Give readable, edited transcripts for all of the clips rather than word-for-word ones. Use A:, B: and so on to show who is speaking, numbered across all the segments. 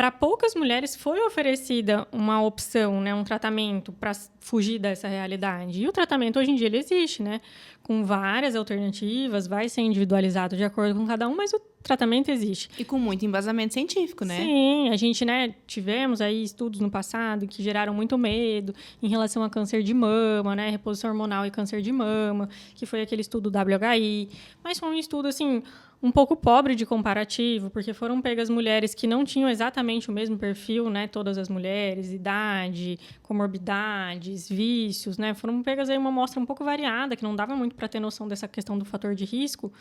A: para poucas mulheres foi oferecida uma opção, né, um tratamento para fugir dessa realidade. E o tratamento hoje em dia ele existe, né, com várias alternativas, vai ser individualizado de acordo com cada um, mas o tratamento existe.
B: E com muito embasamento científico, né?
A: Sim, a gente, né, tivemos aí estudos no passado que geraram muito medo em relação a câncer de mama, né, reposição hormonal e câncer de mama, que foi aquele estudo WHI, mas foi um estudo, assim, um pouco pobre de comparativo, porque foram pegas mulheres que não tinham exatamente o mesmo perfil, né, todas as mulheres, idade, comorbidades, vícios, né, foram pegas aí uma amostra um pouco variada, que não dava muito para ter noção dessa questão do fator de risco,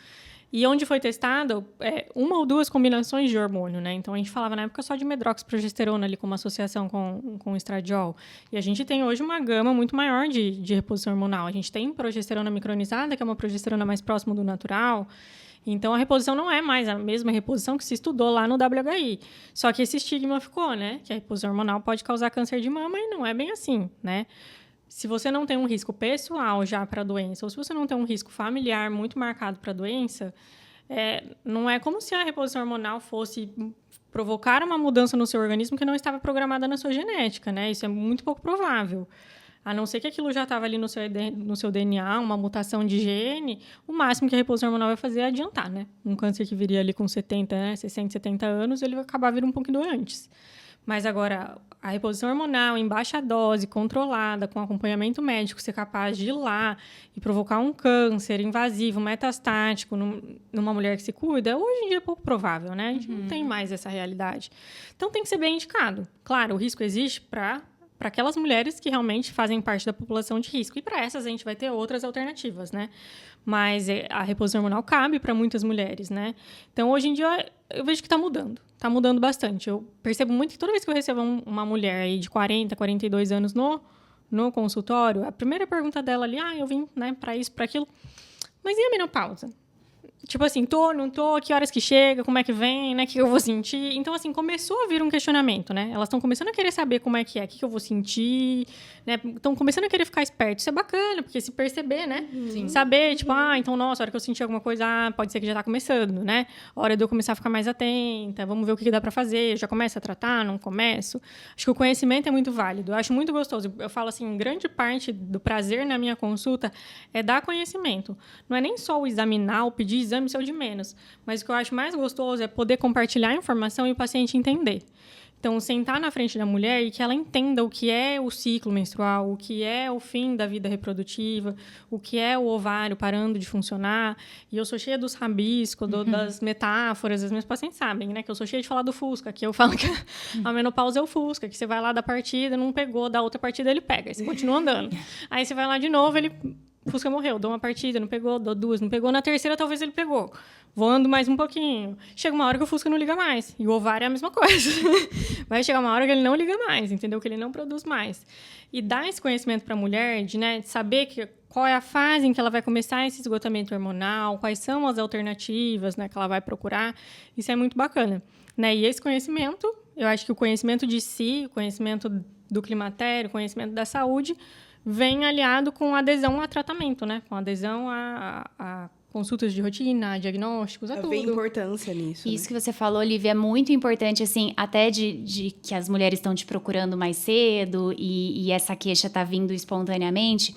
A: e onde foi testado uma ou duas combinações de hormônio, né? Então, a gente falava na época só de medroxprogesterona ali como associação com estradiol. E a gente tem hoje uma gama muito maior de reposição hormonal. A gente tem progesterona micronizada, que é uma progesterona mais próxima do natural. Então, a reposição não é mais a mesma reposição que se estudou lá no WHI. Só que esse estigma ficou, né? Que a reposição hormonal pode causar câncer de mama e não é bem assim, né? Se você não tem um risco pessoal já para a doença, ou se você não tem um risco familiar muito marcado para a doença, não é como se a reposição hormonal fosse provocar uma mudança no seu organismo que não estava programada na sua genética, né? Isso é muito pouco provável. A não ser que aquilo já estava ali no seu DNA, uma mutação de gene, o máximo que a reposição hormonal vai fazer é adiantar, né? Um câncer que viria ali com 70, né, 60, 70 anos, ele vai acabar vindo um pouquinho antes. Mas agora, a reposição hormonal em baixa dose, controlada, com acompanhamento médico, ser capaz de ir lá e provocar um câncer invasivo, metastático, numa mulher que se cuida, hoje em dia é pouco provável, né? A gente não tem mais essa realidade. Então, tem que ser bem indicado. Claro, o risco existe para aquelas mulheres que realmente fazem parte da população de risco. E para essas, a gente vai ter outras alternativas, né? Mas a reposição hormonal cabe para muitas mulheres, né? Então, hoje em dia, eu vejo que está mudando. Está mudando bastante. Eu percebo muito que toda vez que eu recebo uma mulher aí de 40, 42 anos no consultório, a primeira pergunta dela ali, eu vim, né, para isso, para aquilo. Mas e a menopausa? Tipo assim, não tô, que horas que chega, como é que vem, né, o que eu vou sentir? Então, assim, começou a vir um questionamento, né? Elas estão começando a querer saber como é, o que eu vou sentir, né? Estão começando a querer ficar esperto. Isso é bacana, porque se perceber, né?
B: Sim.
A: Saber, tipo, então, nossa, a hora que eu sentir alguma coisa, pode ser que já tá começando, né? A hora de eu começar a ficar mais atenta, vamos ver o que dá pra fazer, já começo a tratar, não começo. Acho que o conhecimento é muito válido, eu acho muito gostoso. Eu falo assim, grande parte do prazer na minha consulta é dar conhecimento. Não é nem só o examinar, o pedir exame, isso é o de menos. Mas o que eu acho mais gostoso é poder compartilhar a informação e o paciente entender. Então, sentar na frente da mulher e que ela entenda o que é o ciclo menstrual, o que é o fim da vida reprodutiva, o que é o ovário parando de funcionar. E eu sou cheia dos rabiscos, das metáforas, as minhas pacientes sabem, né? Que eu sou cheia de falar do Fusca, que eu falo que a menopausa é o Fusca, que você vai lá da partida, não pegou, da outra partida ele pega, aí você continua andando. Aí você vai lá de novo, o Fusca morreu, dou uma partida, não pegou, dou duas, não pegou. Na terceira, talvez ele pegou. Vou ando mais um pouquinho. Chega uma hora que o Fusca não liga mais. E o ovário é a mesma coisa. Vai chegar uma hora que ele não liga mais, entendeu? Que ele não produz mais. E dar esse conhecimento para a mulher, de saber qual é a fase em que ela vai começar esse esgotamento hormonal, quais são as alternativas, né, que ela vai procurar, isso é muito bacana. Né? E esse conhecimento, eu acho que o conhecimento de si, o conhecimento do climatério, o conhecimento da saúde, vem aliado com adesão a tratamento, né? Com adesão a consultas de rotina, diagnósticos, a tudo.
C: Vem importância nisso.
D: Isso, né? Que você falou, Olivia, é muito importante, assim, até de que as mulheres estão te procurando mais cedo e essa queixa tá vindo espontaneamente,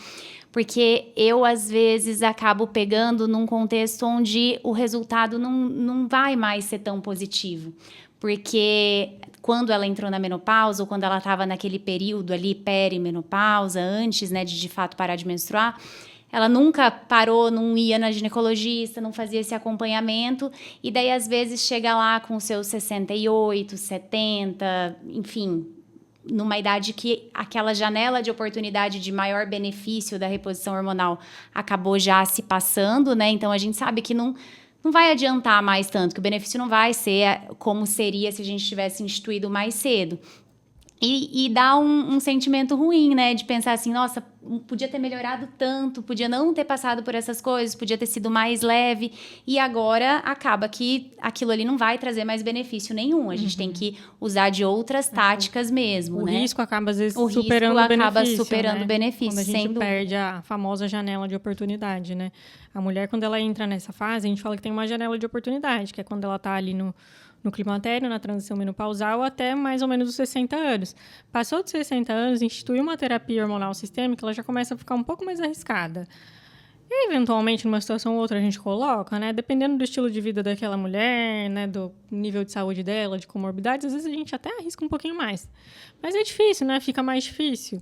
D: porque eu, às vezes, acabo pegando num contexto onde o resultado não vai mais ser tão positivo. Porque quando ela entrou na menopausa, ou quando ela estava naquele período ali, perimenopausa, antes, né, de fato parar de menstruar, ela nunca parou, não ia na ginecologista, não fazia esse acompanhamento, e daí, às vezes, chega lá com seus 68, 70, enfim, numa idade que aquela janela de oportunidade de maior benefício da reposição hormonal acabou já se passando, né? Então, a gente sabe que não vai adiantar mais tanto, que o benefício não vai ser como seria se a gente tivesse instituído mais cedo. E dá um sentimento ruim, né? De pensar assim, nossa, podia ter melhorado tanto, podia não ter passado por essas coisas, podia ter sido mais leve. E agora acaba que aquilo ali não vai trazer mais benefício nenhum. A gente tem que usar de outras táticas mesmo,
A: né?
D: O
A: risco acaba, às vezes, superando o benefício. O risco acaba
D: superando o benefício,
A: quando a gente perde a famosa janela de oportunidade, né? A mulher, quando ela entra nessa fase, a gente fala que tem uma janela de oportunidade, que é quando ela tá ali no no climatério, na transição menopausal, até mais ou menos os 60 anos. Passou dos 60 anos, instituir uma terapia hormonal sistêmica, ela já começa a ficar um pouco mais arriscada. E, eventualmente, numa situação ou outra, a gente coloca, né? Dependendo do estilo de vida daquela mulher, né? Do nível de saúde dela, de comorbidades, às vezes a gente até arrisca um pouquinho mais. Mas é difícil, né? Fica mais difícil.